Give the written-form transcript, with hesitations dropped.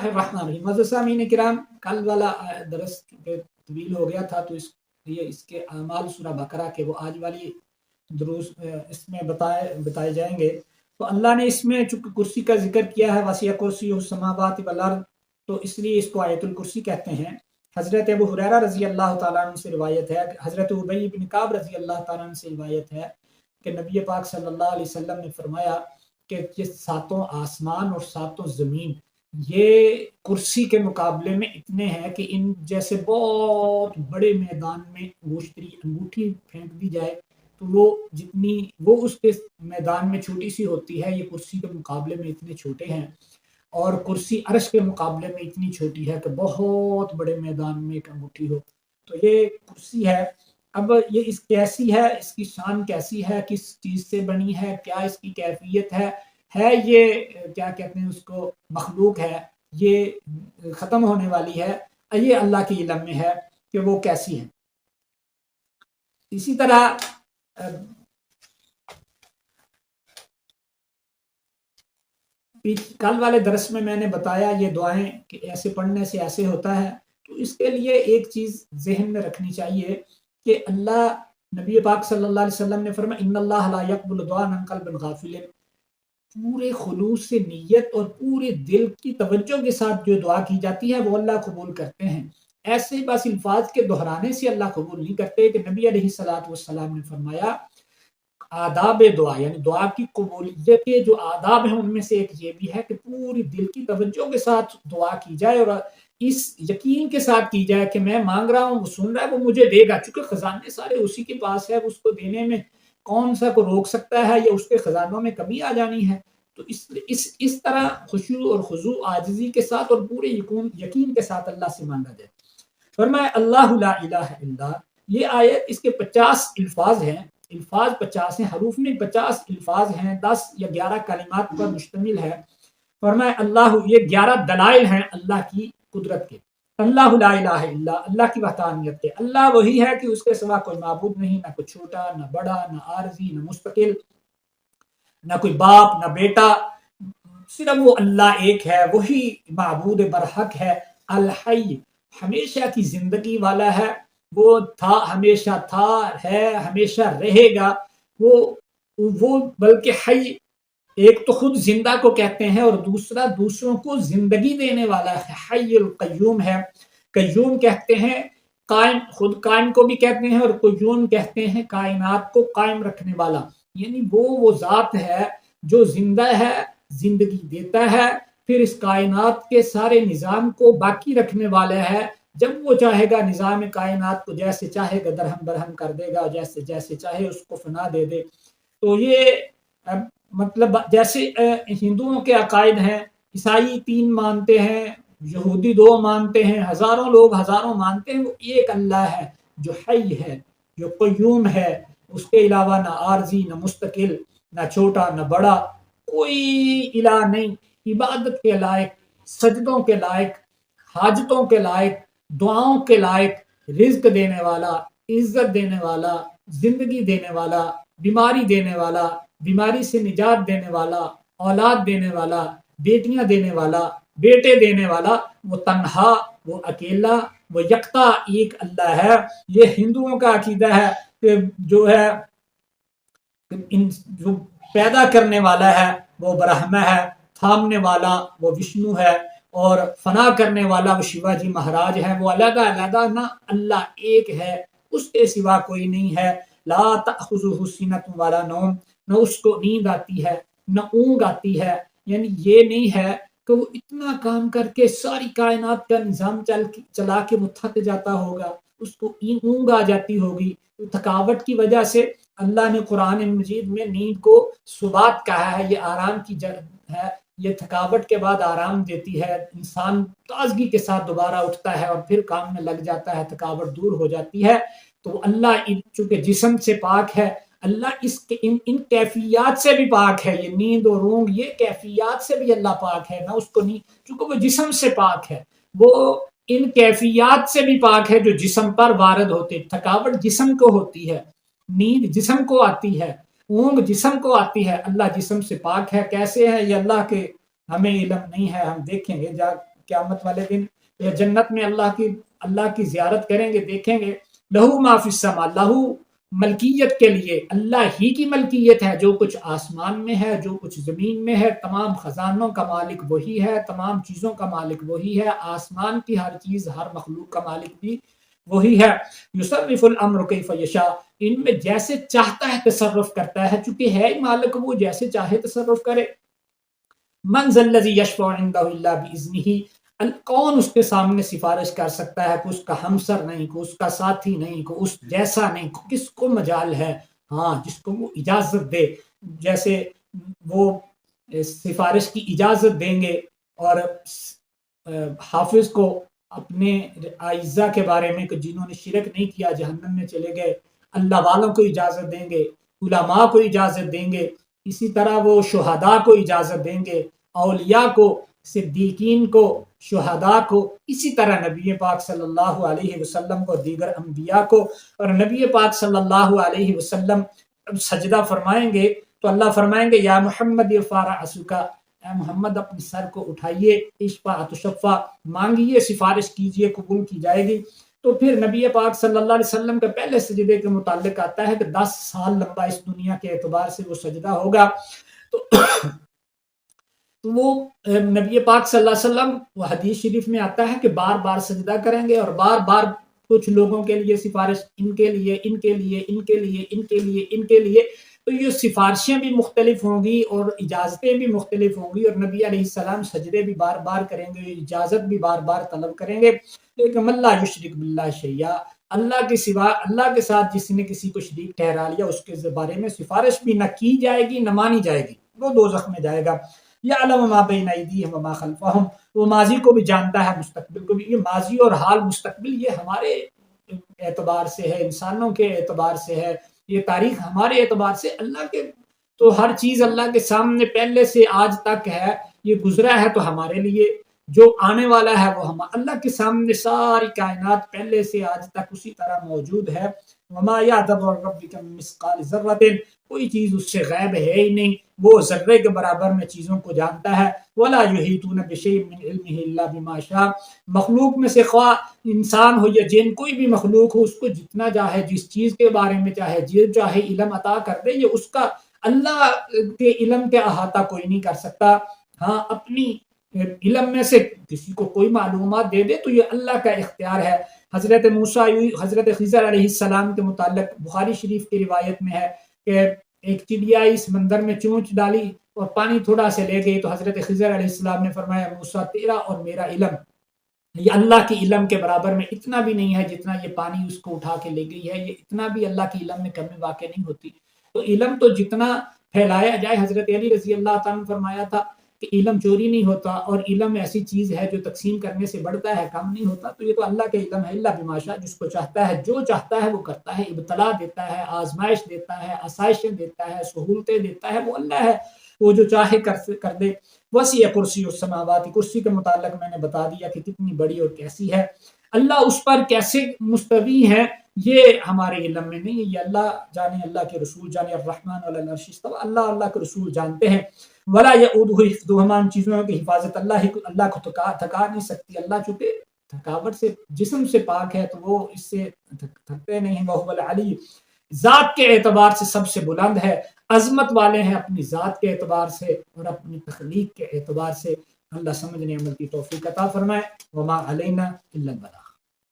اللہ الرحمن الرحیم۔ معزز سامعین کرام، کل والا درس طویل ہو گیا تھا، تو اس لیے اس کے اعمال سورہ بقرہ کے وہ آج والی دروس اس میں بتائے جائیں گے۔ تو اللہ نے اس میں چونکہ کرسی کا ذکر کیا ہے، وسیع کرسی السماوات والارض، تو اس لیے اس کو آیت الکرسی کہتے ہیں۔ حضرت ابو ہریرہ رضی اللہ تعالیٰ عنہ سے روایت ہے، حضرت ابی بن کعب رضی اللہ تعالیٰ عنہ سے روایت ہے کہ نبی پاک صلی اللہ علیہ وسلم نے فرمایا کہ یہ ساتوں آسمان اور ساتوں زمین یہ کرسی کے مقابلے میں اتنے ہیں کہ ان جیسے بہت بڑے میدان میں انگوٹھی پھینک دی جائے تو وہ اس کے میدان میں چھوٹی سی ہوتی ہے، یہ کرسی کے مقابلے میں اتنے چھوٹے ہیں۔ اور کرسی عرش کے مقابلے میں اتنی چھوٹی ہے کہ بہت بڑے میدان میں ایک انگوٹھی ہو، تو یہ کرسی ہے۔ اب یہ اس کیسی ہے، اس کی شان کیسی ہے، کس چیز سے بنی ہے، کیا اس کی کیفیت ہے یہ کیا کہتے ہیں اس کو، مخلوق ہے، یہ ختم ہونے والی ہے، یہ اللہ کے علم میں ہے کہ وہ کیسی ہے۔ اسی طرح کل والے درس میں نے بتایا یہ دعائیں کہ ایسے پڑھنے سے ایسے ہوتا ہے، تو اس کے لیے ایک چیز ذہن میں رکھنی چاہیے کہ اللہ، نبی پاک صلی اللہ علیہ وسلم نے فرمایا ان اللہ لا يقبل دعاء عن قلب غافل، پورے خلوص سے نیت اور پورے دل کی توجہ کے ساتھ جو دعا کی جاتی ہے وہ اللہ قبول کرتے ہیں۔ ایسے بس الفاظ کے دہرانے سے اللہ قبول نہیں کرتے، کہ نبی علیہ الصلوۃ والسلام نے فرمایا آداب دعا، یعنی دعا کی قبولیت کے جو آداب ہیں ان میں سے ایک یہ بھی ہے کہ پوری دل کی توجہ کے ساتھ دعا کی جائے اور اس یقین کے ساتھ کی جائے کہ میں مانگ رہا ہوں، وہ سن رہا ہے، وہ مجھے دے گا، چونکہ خزانے سارے اسی کے پاس ہے، اس کو دینے میں کون سا کو روک سکتا ہے یا اس کے خزانوں میں کمی آ جانی ہے۔ تو اس طرح خشوع اور خضوع عاجزی کے ساتھ اور پورے یقین کے ساتھ اللہ سے مانگا جائے۔ فرمایا اللہ لا الہ الا، یہ آیت اس کے 50 الفاظ ہیں، الفاظ 50 ہیں، حروف میں 50 الفاظ ہیں، 10 یا 11 کلمات پر مشتمل ہے۔ فرمایا اللہ، یہ 11 دلائل ہیں اللہ کی قدرت کے۔ اللہ لا الہ الا، اللہ کی وحدانیت کے، اللہ وہی ہے کہ اس کے سوا کوئی معبود نہیں، نہ کوئی چھوٹا نہ بڑا نہ عارضی نہ مستقل، نہ کوئی باپ نہ بیٹا، صرف وہ اللہ ایک ہے، وہی معبود برحق ہے۔ الحی، ہمیشہ کی زندگی والا ہے، وہ تھا، ہمیشہ تھا، ہے، ہمیشہ رہے گا، وہ بلکہ حی، ایک تو خود زندہ کو کہتے ہیں اور دوسرا دوسروں کو زندگی دینے والا ہے، حی القیوم ہے۔ قیوم کہتے ہیں قائم، خود قائم کو بھی کہتے ہیں، اور قیوم کہتے ہیں کائنات کو قائم رکھنے والا، یعنی وہ ذات ہے جو زندہ ہے، زندگی دیتا ہے، پھر اس کائنات کے سارے نظام کو باقی رکھنے والا ہے۔ جب وہ چاہے گا نظام کائنات کو جیسے چاہے گا درہم برہم کر دے گا، جیسے جیسے چاہے اس کو فنا دے دے۔ تو یہ مطلب جیسے ہندوؤں کے عقائد ہیں، عیسائی 3 مانتے ہیں، یہودی 2 مانتے ہیں، ہزاروں لوگ ہزاروں مانتے ہیں، وہ ایک اللہ ہے جو حی ہے، جو قیوم ہے، اس کے علاوہ نہ عارضی نہ مستقل، نہ چھوٹا نہ بڑا، کوئی الہ نہیں، عبادت کے لائق، سجدوں کے لائق، حاجتوں کے لائق، دعاؤں کے لائق، رزق دینے والا، عزت دینے والا، زندگی دینے والا، بیماری دینے والا، بیماری سے نجات دینے والا، اولاد دینے والا، بیٹیاں دینے والا، بیٹے دینے والا، وہ تنہا، وہ اکیلا، وہ یکتا ایک اللہ ہے۔ یہ ہندوؤں کا عقیدہ ہے کہ جو ہے جو پیدا کرنے والا ہے وہ برہما ہے، تھامنے والا وہ وشنو ہے، اور فنا کرنے والا وہ شیوا جی مہاراج ہے۔ وہ علیحدہ علیحدہ نہ، اللہ ایک ہے، اس کے سوا کوئی نہیں ہے۔ لا تأخذہ سنۃ ولا نوم، نہ اس کو نیند آتی ہے نہ اونگ آتی ہے، یعنی یہ نہیں ہے کہ وہ اتنا کام کر کے ساری کائنات کا نظام چلا کے وہ تھک جاتا ہوگا، اس کو اونگ آ جاتی ہوگی۔ تھکاوٹ کی وجہ سے اللہ نے قرآن مجید میں نیند کو سبات کہا ہے، یہ آرام کی جگہ ہے، یہ تھکاوٹ کے بعد آرام دیتی ہے، انسان تازگی کے ساتھ دوبارہ اٹھتا ہے اور پھر کام میں لگ جاتا ہے، تھکاوٹ دور ہو جاتی ہے۔ تو اللہ چونکہ جسم سے پاک ہے، اللہ ان کیفیات سے بھی پاک ہے، یہ نیند اور اونگ، یہ کیفیات سے بھی اللہ پاک ہے، نہ اس کو نہیں، چونکہ وہ جسم سے پاک ہے، وہ ان کیفیات سے بھی پاک ہے جو جسم پر وارد ہوتے۔ تھکاوٹ جسم کو ہوتی ہے، نیند جسم کو آتی ہے، اونگ جسم کو آتی ہے، اللہ جسم سے پاک ہے۔ کیسے ہے یہ اللہ کے ہمیں علم نہیں ہے، ہم دیکھیں گے قیامت والے دن یا جنت میں اللہ کی زیارت کریں گے، دیکھیں گے لہو ما فی السما، لہو ملکیت کے لیے اللہ ہی کی ملکیت ہے، جو کچھ آسمان میں ہے، جو کچھ زمین میں ہے، تمام خزانوں کا مالک وہی ہے، تمام چیزوں کا مالک وہی ہے، آسمان کی ہر چیز، ہر مخلوق کا مالک بھی وہی ہے۔ یصرف الامر کیف یشاء، ان میں جیسے چاہتا ہے تصرف کرتا ہے، چونکہ ہے ہی مالک، وہ جیسے چاہے تصرف کرے۔ من ذا الذی یشفع عندہ الا باذنہ، کون اس کے سامنے سفارش کر سکتا ہے، کوئی اس کا ہمسر نہیں، کوئی اس کا ساتھی نہیں، کوئی اس جیسا نہیں، کس کو مجال ہے، ہاں جس کو وہ اجازت دے، جیسے وہ سفارش کی اجازت دیں گے اور حافظ کو اپنے اعزاء کے بارے میں کہ جنہوں نے شرک نہیں کیا جہنم میں چلے گئے، اللہ والوں کو اجازت دیں گے، علماء کو اجازت دیں گے، اسی طرح وہ شہداء کو اجازت دیں گے، اولیاء کو، صدیقین کو، شہداء کو، اسی طرح نبی پاک صلی اللہ علیہ وسلم کو، دیگر انبیاء کو۔ اور نبی پاک صلی اللہ علیہ وسلم سجدہ فرمائیں گے تو اللہ فرمائیں گے یا محمد ارفع رأسک، اے محمد اپنے سر کو اٹھائیے، اشفع تشفع، مانگیے سفارش کیجیے قبول کی جائے گی۔ تو پھر نبی پاک صلی اللہ علیہ وسلم کے پہلے سجدے کے متعلق آتا ہے کہ 10 سال لمبا اس دنیا کے اعتبار سے وہ سجدہ ہوگا۔ تو وہ نبی پاک صلی اللہ علیہ وسلم، وہ حدیث شریف میں آتا ہے کہ بار بار سجدہ کریں گے اور بار بار کچھ لوگوں کے لیے سفارش، ان کے لیے، ان کے لیے، ان کے لیے، ان کے لیے، ان کے لیے، تو یہ سفارشیں بھی مختلف ہوں گی اور اجازتیں بھی مختلف ہوں گی، اور نبی علیہ السلام سجدے بھی بار بار کریں گے، اجازت بھی بار بار طلب کریں گے۔ لیکن من لا یشرک باللہ شیئا، اللہ کے سوا، اللہ کے ساتھ جس نے کسی کو شریک ٹھہرا لیا، اس کے بارے میں سفارش بھی نہ کی جائے گی، نہ مانی جائے گی، وہ دوزخ میں جائے گا۔ یعلم ما بین ایدیہم وما خلفہم، وہ ماضی کو بھی جانتا ہے، مستقبل کو بھی۔ یہ ماضی اور حال مستقبل یہ ہمارے اعتبار سے ہے، انسانوں کے اعتبار سے ہے، یہ تاریخ ہمارے اعتبار سے، اللہ کے تو ہر چیز اللہ کے سامنے پہلے سے آج تک ہے، یہ گزرا ہے تو ہمارے لیے، جو آنے والا ہے وہ اللہ کے سامنے ساری کائنات پہلے سے آج تک اسی طرح موجود ہے۔ وما یعذب عن ربک من مثقال ذرۃ، کوئی چیز اس سے غیب ہے ہی نہیں، وہ ذرے کے برابر میں چیزوں کو جانتا ہے۔ ولا یحیطون بشیء من علمہ الا بما شاء، مخلوق میں سے خواہ انسان ہو یا جن، کوئی بھی مخلوق ہو، اس کو جتنا چاہے، جس چیز کے بارے میں چاہے، جو چاہے علم عطا کر دے، یہ اس کا، اللہ کے علم کے احاطہ کوئی نہیں کر سکتا۔ ہاں اپنی علم میں سے کسی کو کوئی معلومات دے دے تو یہ اللہ کا اختیار ہے۔ حضرت موسیٰ، حضرت خضر علیہ السلام کے متعلق بخاری شریف کی روایت میں ہے کہ ایک چڑیا اس سمندر میں چونچ ڈالی اور پانی تھوڑا سے لے گئی، تو حضرت خضر علیہ السلام نے فرمایا موسیٰ، تیرا اور میرا علم یہ اللہ کی علم کے برابر میں اتنا بھی نہیں ہے جتنا یہ پانی اس کو اٹھا کے لے گئی ہے، یہ اتنا بھی اللہ کے علم میں کمی واقع نہیں ہوتی۔ تو علم تو جتنا پھیلایا جائے، حضرت علی رضی اللہ تعالیٰ نے فرمایا تھا کہ علم چوری نہیں ہوتا، اور علم ایسی چیز ہے جو تقسیم کرنے سے بڑھتا ہے، کم نہیں ہوتا۔ تو یہ تو اللہ کے علم ہے، اللہ بما شاء، جس کو چاہتا ہے، جو چاہتا ہے وہ کرتا ہے، ابتلا دیتا ہے، آزمائش دیتا ہے، آسائشیں دیتا ہے، سہولتیں دیتا ہے، وہ اللہ ہے، وہ جو چاہے کر دے۔ وسیع کرسی السماوات، کرسی کے متعلق میں نے بتا دیا کہ کتنی بڑی اور کیسی ہے، اللہ اس پر کیسے مستوی ہے یہ ہمارے علم میں نہیں ہے، یہ اللہ جانے، اللہ کے رسول جانے۔ الرحمن علی العرش استوى، اللہ کے رسول جانتے ہیں۔ ولا یؤودہ حفظہما، ان چیزوں کی حفاظت اللہ کو تھکا نہیں سکتی، اللہ چونکہ تھکاوٹ سے، جسم سے پاک ہے تو وہ اس سے تھکتے نہیں۔ وہو العلی، ذات کے اعتبار سے سب سے بلند ہے، عظمت والے ہیں اپنی ذات کے اعتبار سے اور اپنی تخلیق کے اعتبار سے۔ اللہ سمجھنے عمل کی توفیق عطا فرمائے۔ وما علینا الا البلاغ۔